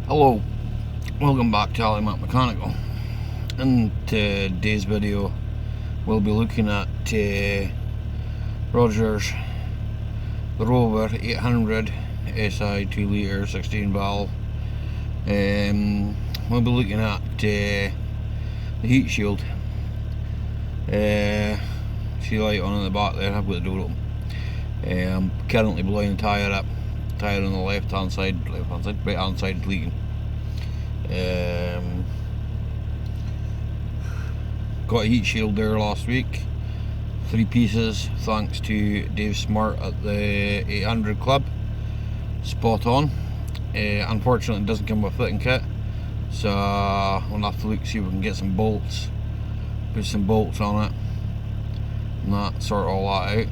Hello, welcome back to Mac Mechanical. In today's video we'll be looking at Roger's the Rover 800 SI 2 litre 16 valve. We'll be looking at the heat shield. See light on in the back there. I've got the door open. I'm currently blowing the tyre up. Tyre on the right hand side is leaking. Got a heat shield there last week, 3 pieces, thanks to Dave Smart at the 800 Club. Spot on. Unfortunately it doesn't come with a fitting kit, so we'll have to look see if we can get some bolts, put some bolts on it and that, sort all that out.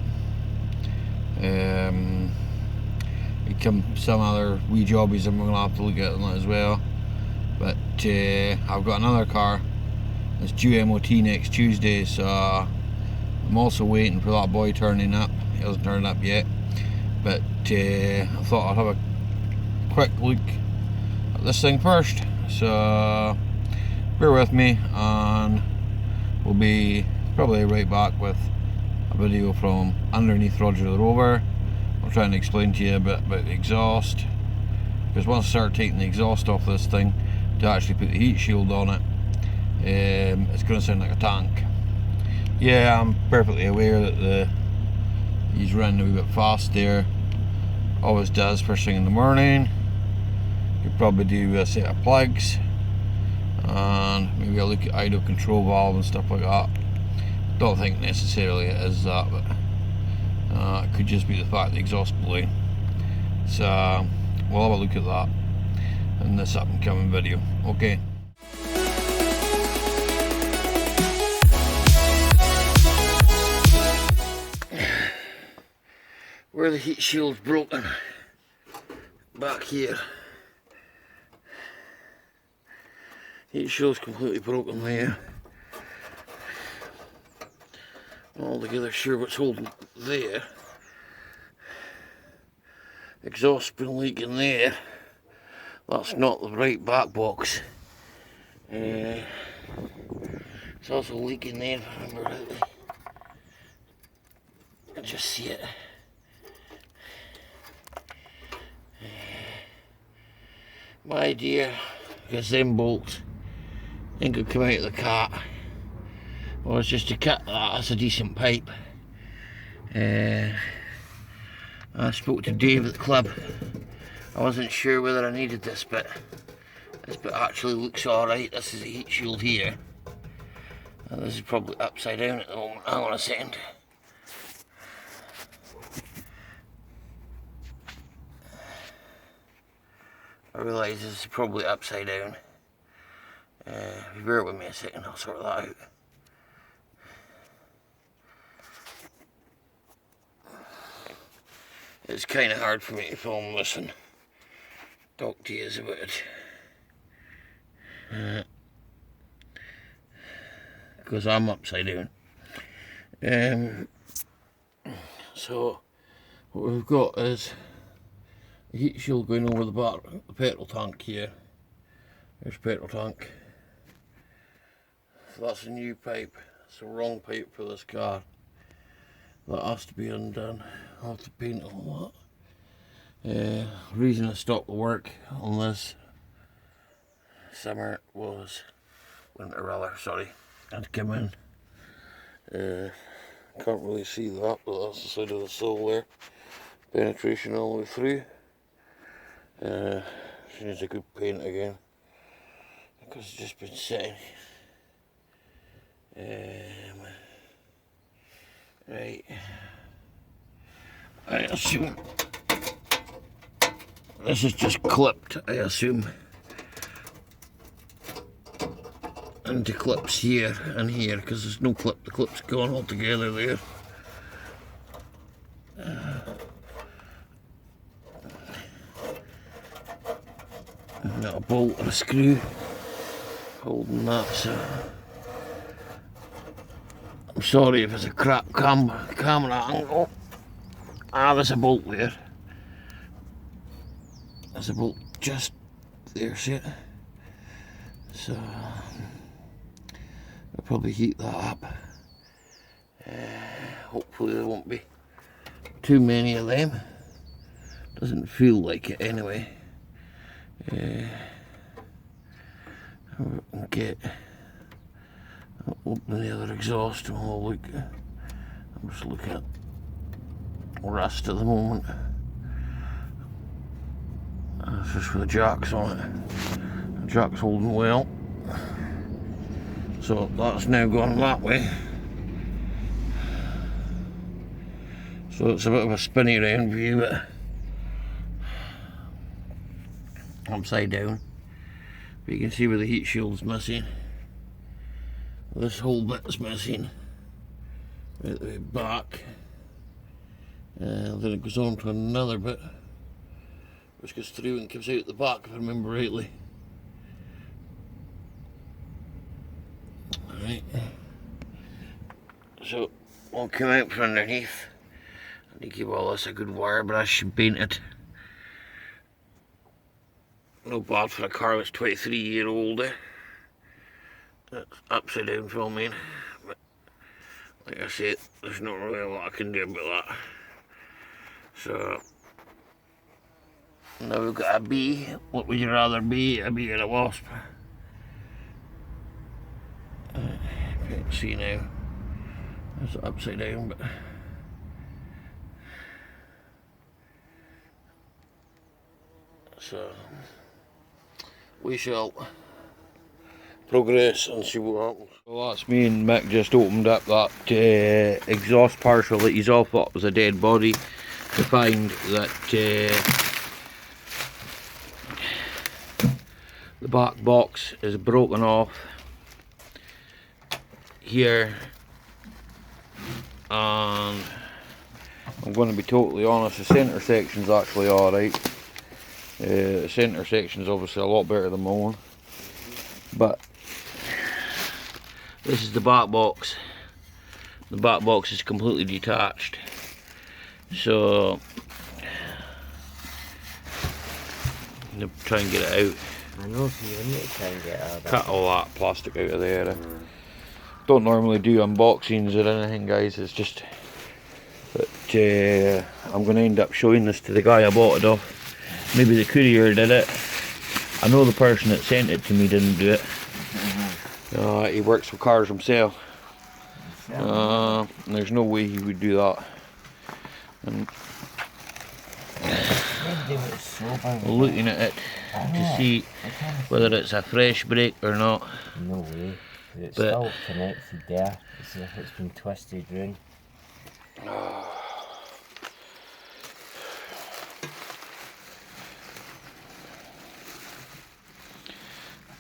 It come some other wee jobbies and we're going to have to look at that as well. But I've got another car that's due MOT next Tuesday, so I'm also waiting for that boy turning up. He hasn't turned up yet, but I thought I'd have a quick look at this thing first, so bear with me and we'll be probably right back with a video from underneath Roger the Rover. I'll try and explain to you a bit about the exhaust, because once I start taking the exhaust off this thing to actually put the heat shield on it, it's going to sound like a tank. Yeah, I'm perfectly aware that he's running a wee bit fast there. Always does first thing in the morning. Could probably do a set of plugs and maybe a look at idle control valve and stuff like that. Don't think necessarily it is that, but it could just be the fact the exhaust blowing. So we'll have a look at that in this up and coming video. Okay. Where the heat shield's broken, back here. Heat shield's completely broken there. Not altogether sure what's holding there. Exhaust's been leaking there. That's not the right back box. It's also leaking there, if I remember rightly. I just see it. My idea, because them bolts ain't gonna come out of the cart, was just to cut that. That's a decent pipe. I spoke to Dave at the club. I wasn't sure whether I needed this bit. This bit actually looks alright. This is a heat shield here. And this is probably upside down at the moment. Hang on a second. I realise this is probably upside down. If you bear with me a second, I'll sort that out. It's kind of hard for me to film this and talk to you about it, because I'm upside down. So what we've got is the heat shield going over the back, the petrol tank here. There's petrol tank. So that's a new pipe. It's the wrong pipe for this car. That has to be undone. I'll have to paint all that. Reason I stopped the work on this summer was winter rather, sorry. I had to come in. Can't really see that, but that's the side of the sole there. Penetration all the way through. She needs a good paint again, because it's just been sitting. Right, I assume this is just clipped, I assume, into clips here and here, because there's no clip. The clip's gone altogether there. Got a bolt and a screw holding that, so I'm sorry if it's a crap camera angle. There's a bolt there. There's a bolt just there, see it? So I'll probably heat that up. Hopefully there won't be too many of them. Doesn't feel like it anyway. I'll open the other exhaust and we'll look. I'm just looking at rust at the moment. That's just for the jacks on it. The jack's holding well. So that's now gone that way. So it's a bit of a spinny round view, but upside down. But you can see where the heat shield's missing. This whole bit's missing. Right at the way back. Then it goes on to another bit, which goes through and comes out the back, if I remember rightly. Right. So, we'll come out from underneath. I need to give all this a good wire brush and paint it. No bad for a car that's 23-year-old. That's upside down filming. But like I said, there's not really a lot I can do about that. So now we've got a bee. What would you rather be, a bee or a wasp? Can't see now. It's upside down, but so we shall progress and see what happens. Well, that's me and Mick just opened up that exhaust partial that he's off. That was a dead body, to find that the back box is broken off here, and I'm going to be totally honest, the centre section's actually alright. The centre section's obviously a lot better than my one, but this is the back box. The back box is completely detached, so I'm going to try and get it out. I know, so you need to try and get out of that. Cut all that plastic out of there. Don't normally do unboxings or anything, guys, it's just that I'm going to end up showing this to the guy I bought it off. Maybe the courier did it. I know the person that sent it to me didn't do it. He works with cars himself. There's no way he would do that. And looking at it to see whether it's a fresh brake or not. No way. It's still connected there. It's as if it's been twisted round.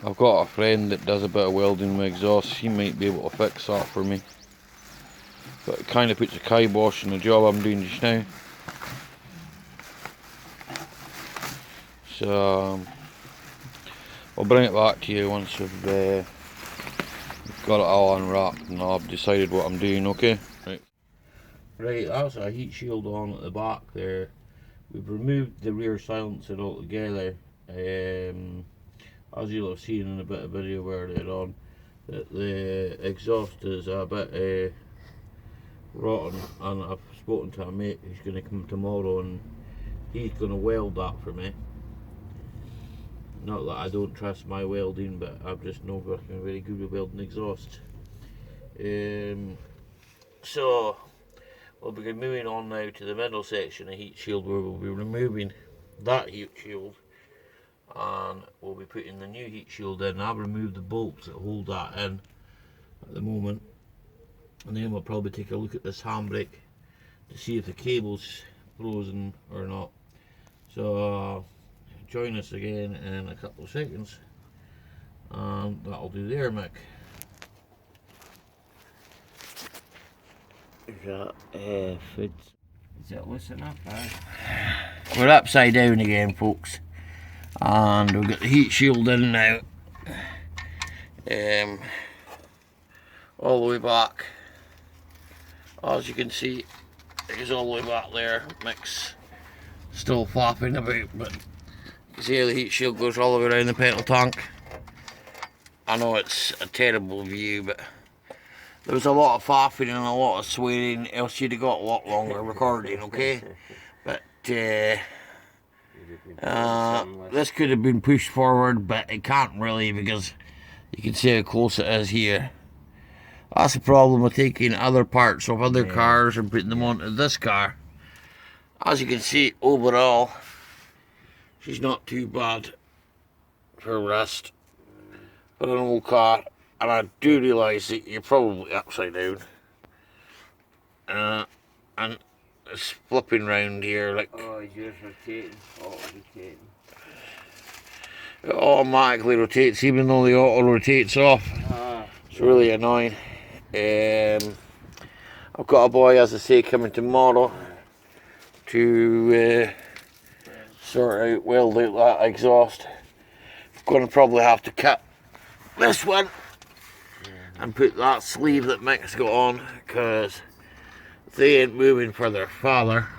I've got a friend that does a bit of welding with exhaust. He might be able to fix that for me. But it kind of puts a kibosh on the job I'm doing just now. So I'll bring it back to you once we've got it all unwrapped and I've decided what I'm doing, okay? Right, that's a heat shield on at the back there. We've removed the rear silencer altogether. As you'll have seen in a bit of video where they're on, that the exhaust is a bit rotten, and I've spoken to a mate who's going to come tomorrow and he's going to weld that for me. Not that I don't trust my welding, but I've just not working very good with welding exhaust. So we'll be moving on now to the middle section of heat shield, where we'll be removing that heat shield and we'll be putting the new heat shield in. I've removed the bolts that hold that in at the moment, and then we'll probably take a look at this handbrake to see if the cable's frozen or not. So join us again in a couple of seconds, and that'll do there, Mick. Is that food? Is it loose enough? We're upside down again, folks, and we've got the heat shield in now, all the way back. As you can see, it is all the way back there. Mick's still flapping about, but You see how the heat shield goes all the way around the petrol tank? I know it's a terrible view, but there was a lot of faffing and a lot of swearing, else you'd have got a lot longer recording, okay? But this could have been pushed forward, but it can't really because you can see how close it is here. That's the problem with taking other parts of other cars and putting them onto this car. As you can see, overall, she's not too bad for rust for an old car. And I do realise that you're probably upside down. And it's flipping round here like... Oh, yours rotating. Oh, rotating. It automatically rotates even though the auto rotates off. It's really annoying. I've got a boy, as I say, coming tomorrow to weld out that exhaust. I'm going to probably have to cut this one and put that sleeve that Mick's got on, because they ain't moving for their father.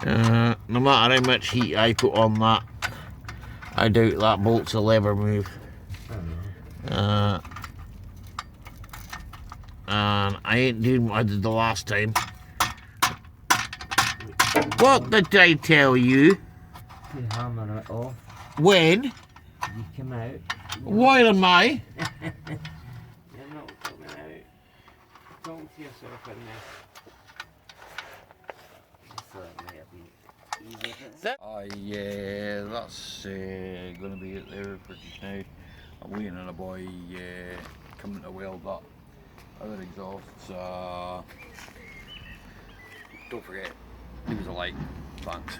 No matter how much heat I put on that, I doubt that bolts will ever move. And I ain't doing what I did the last time. What did I tell you? You hammer it off. When? You come out. Why am I? You're not coming out. Talk to yourself in there. Yeah, that's going to be it there for just now. I'm waiting on a boy coming to weld that other exhaust. Don't forget, leave us a like. Thanks.